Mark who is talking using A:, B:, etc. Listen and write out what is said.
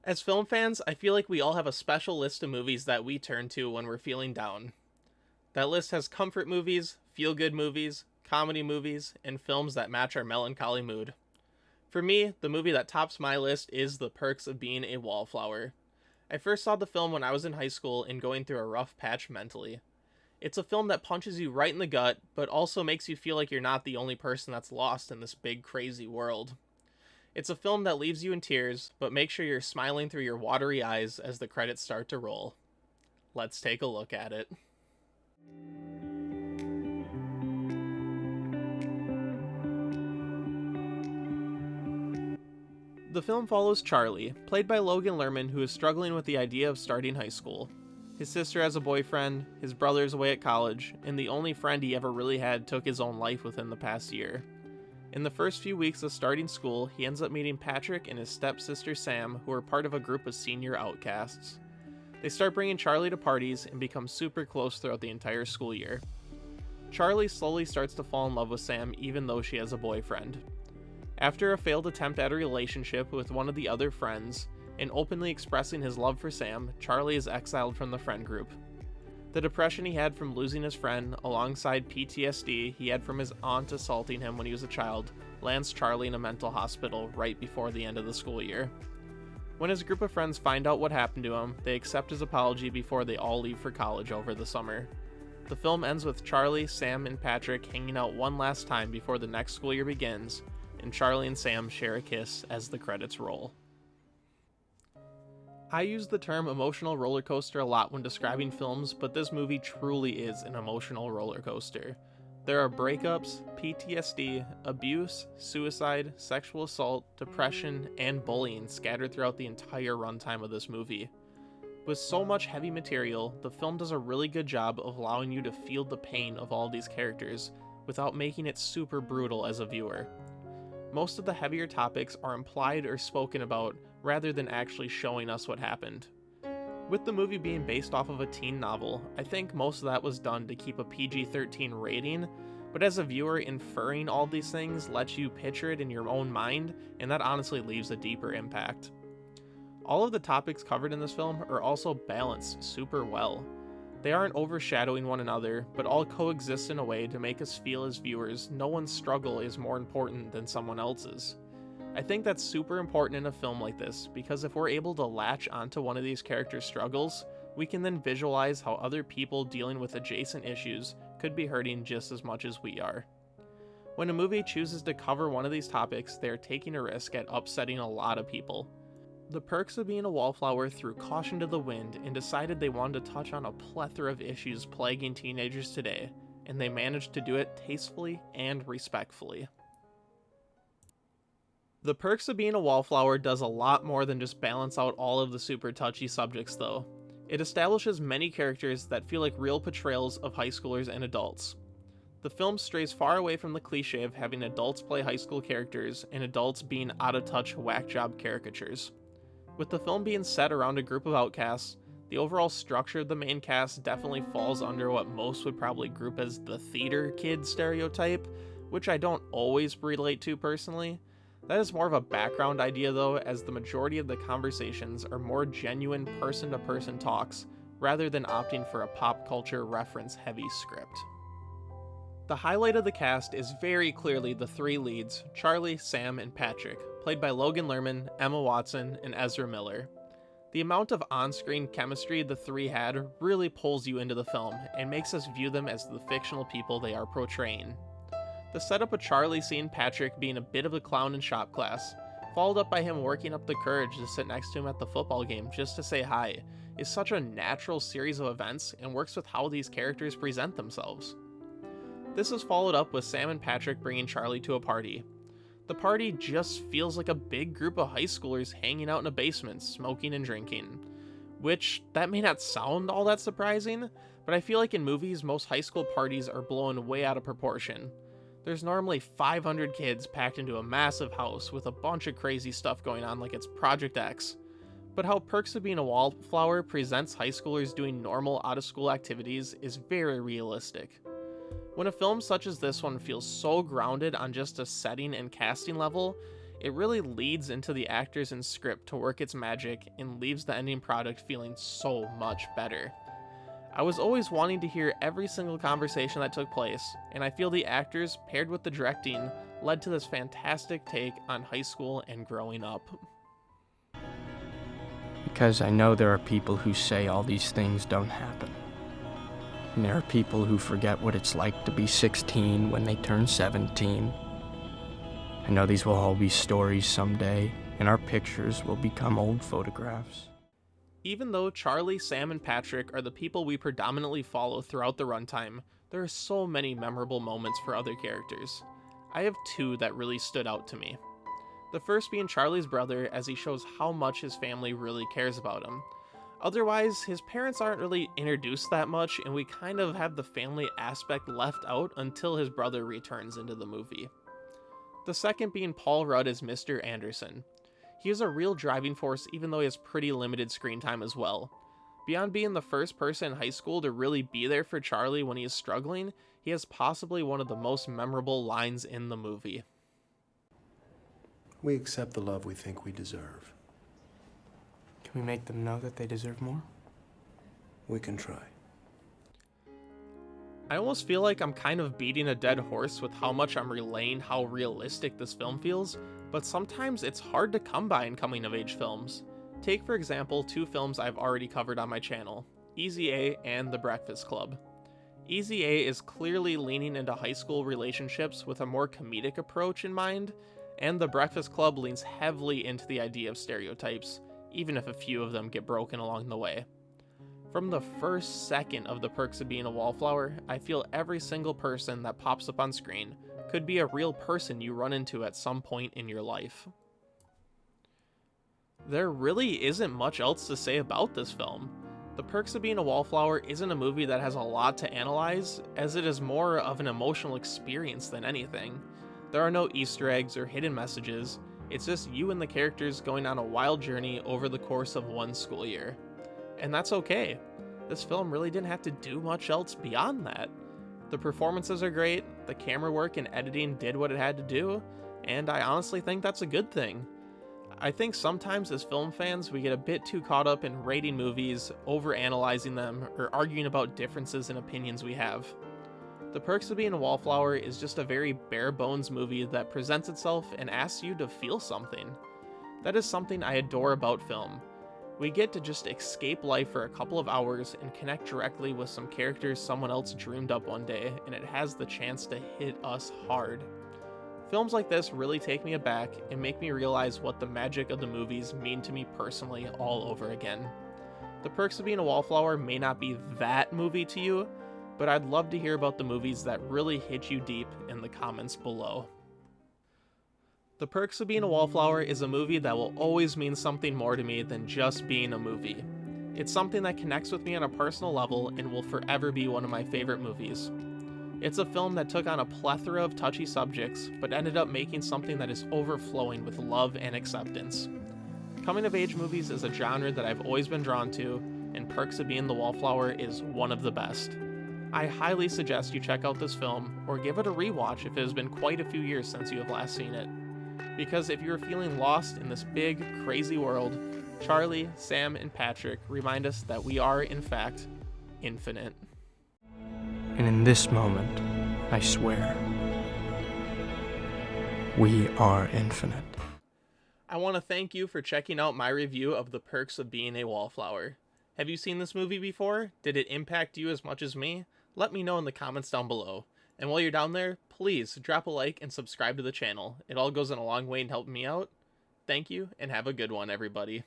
A: As film fans, I feel like we all have a special list of movies that we turn to when we're feeling down. That list has comfort movies, feel good movies, comedy movies, and films that match our melancholy mood. For me, the movie that tops my list is The Perks of Being a Wallflower. I first saw the film when I was in high school and going through a rough patch mentally. It's a film that punches you right in the gut, but also makes you feel like you're not the only person that's lost in this big, crazy world. It's a film that leaves you in tears, but make sure you're smiling through your watery eyes as the credits start to roll. Let's take a look at it. The film follows Charlie, played by Logan Lerman, who is struggling with the idea of starting high school. His sister has a boyfriend, his brother is away at college, and the only friend he ever really had took his own life within the past year. In the first few weeks of starting school, he ends up meeting Patrick and his stepsister Sam, who are part of a group of senior outcasts. They start bringing Charlie to parties and become super close throughout the entire school year. Charlie slowly starts to fall in love with Sam even though she has a boyfriend. After a failed attempt at a relationship with one of the other friends, and openly expressing his love for Sam, Charlie is exiled from the friend group. The depression he had from losing his friend, alongside PTSD he had from his aunt assaulting him when he was a child, lands Charlie in a mental hospital right before the end of the school year. When his group of friends find out what happened to him, they accept his apology before they all leave for college over the summer. The film ends with Charlie, Sam, and Patrick hanging out one last time before the next school year begins, and Charlie and Sam share a kiss as the credits roll. I use the term emotional roller coaster a lot when describing films, but this movie truly is an emotional roller coaster. There are breakups, PTSD, abuse, suicide, sexual assault, depression, and bullying scattered throughout the entire runtime of this movie. With so much heavy material, the film does a really good job of allowing you to feel the pain of all these characters without making it super brutal as a viewer. Most of the heavier topics are implied or spoken about rather than actually showing us what happened. With the movie being based off of a teen novel, I think most of that was done to keep a PG-13 rating, but as a viewer, inferring all these things lets you picture it in your own mind, and that honestly leaves a deeper impact. All of the topics covered in this film are also balanced super well. They aren't overshadowing one another, but all coexist in a way to make us feel as viewers no one's struggle is more important than someone else's. I think that's super important in a film like this, because if we're able to latch onto one of these characters' struggles, we can then visualize how other people dealing with adjacent issues could be hurting just as much as we are. When a movie chooses to cover one of these topics, they are taking a risk at upsetting a lot of people. The Perks of Being a Wallflower threw caution to the wind and decided they wanted to touch on a plethora of issues plaguing teenagers today, and they managed to do it tastefully and respectfully. The Perks of Being a Wallflower does a lot more than just balance out all of the super touchy subjects, though. It establishes many characters that feel like real portrayals of high schoolers and adults. The film strays far away from the cliche of having adults play high school characters and adults being out-of-touch whack job caricatures. With the film being set around a group of outcasts, the overall structure of the main cast definitely falls under what most would probably group as the theater kid stereotype, which I don't always relate to personally. That is more of a background idea though, as the majority of the conversations are more genuine person-to-person talks, rather than opting for a pop culture reference-heavy script. The highlight of the cast is very clearly the three leads, Charlie, Sam, and Patrick, played by Logan Lerman, Emma Watson, and Ezra Miller. The amount of on-screen chemistry the three had really pulls you into the film and makes us view them as the fictional people they are portraying. The setup of Charlie seeing Patrick being a bit of a clown in shop class, followed up by him working up the courage to sit next to him at the football game just to say hi, is such a natural series of events and works with how these characters present themselves. This is followed up with Sam and Patrick bringing Charlie to a party. The party just feels like a big group of high schoolers hanging out in a basement, smoking and drinking. Which, that may not sound all that surprising, but I feel like in movies most high school parties are blown way out of proportion. There's normally 500 kids packed into a massive house with a bunch of crazy stuff going on like it's Project X. But how Perks of Being a Wallflower presents high schoolers doing normal out-of-school activities is very realistic. When a film such as this one feels so grounded on just a setting and casting level, It really leads into the actors and script to work its magic and leaves the ending product feeling so much better. I was always wanting to hear every single conversation that took place, and I feel the actors, paired with the directing, led to this fantastic take on high school and growing up.
B: Because I know there are people who say all these things don't happen. And there are people who forget what it's like to be 16 when they turn 17. I know these will all be stories someday, and our pictures will become old photographs.
A: Even though Charlie, Sam, and Patrick are the people we predominantly follow throughout the runtime, there are so many memorable moments for other characters. I have two that really stood out to me. The first being Charlie's brother, as he shows how much his family really cares about him. Otherwise, his parents aren't really introduced that much, and we kind of have the family aspect left out until his brother returns into the movie. The second being Paul Rudd as Mr. Anderson. He is a real driving force even though he has pretty limited screen time as well. Beyond being the first person in high school to really be there for Charlie when he is struggling, he has possibly one of the most memorable lines in the movie.
C: We accept the love we think we deserve.
B: Can we make them know that they deserve more?
C: We can try.
A: I almost feel like I'm kind of beating a dead horse with how much I'm relaying how realistic this film feels, but sometimes it's hard to come by in coming-of-age films. Take, for example, two films I've already covered on my channel, Easy A and The Breakfast Club. Easy A is clearly leaning into high school relationships with a more comedic approach in mind, and The Breakfast Club leans heavily into the idea of stereotypes, even if a few of them get broken along the way. From the first second of The Perks of Being a Wallflower, I feel every single person that pops up on screen could be a real person you run into at some point in your life. There really isn't much else to say about this film. The Perks of Being a Wallflower isn't a movie that has a lot to analyze, as it is more of an emotional experience than anything. There are no Easter eggs or hidden messages, it's just you and the characters going on a wild journey over the course of one school year. And that's okay. This film really didn't have to do much else beyond that. The performances are great, the camera work and editing did what it had to do, and I honestly think that's a good thing. I think sometimes as film fans we get a bit too caught up in rating movies, overanalyzing them, or arguing about differences in opinions we have. The Perks of Being a Wallflower is just a very bare bones movie that presents itself and asks you to feel something. That is something I adore about film. We get to just escape life for a couple of hours and connect directly with some characters someone else dreamed up one day, and it has the chance to hit us hard. Films like this really take me aback and make me realize what the magic of the movies mean to me personally all over again. The Perks of Being a Wallflower may not be that movie to you, but I'd love to hear about the movies that really hit you deep in the comments below. The Perks of Being a Wallflower is a movie that will always mean something more to me than just being a movie. It's something that connects with me on a personal level and will forever be one of my favorite movies. It's a film that took on a plethora of touchy subjects, but ended up making something that is overflowing with love and acceptance. Coming-of-age movies is a genre that I've always been drawn to, and Perks of Being the Wallflower is one of the best. I highly suggest you check out this film, or give it a rewatch if it has been quite a few years since you have last seen it. Because if you're feeling lost in this big, crazy world, Charlie, Sam, and Patrick remind us that we are, in fact, infinite.
B: And in this moment, I swear, we are infinite.
A: I want to thank you for checking out my review of The Perks of Being a Wallflower. Have you seen this movie before? Did it impact you as much as me? Let me know in the comments down below. And while you're down there, please drop a like and subscribe to the channel. It all goes in a long way in helping me out. Thank you, and have a good one, everybody.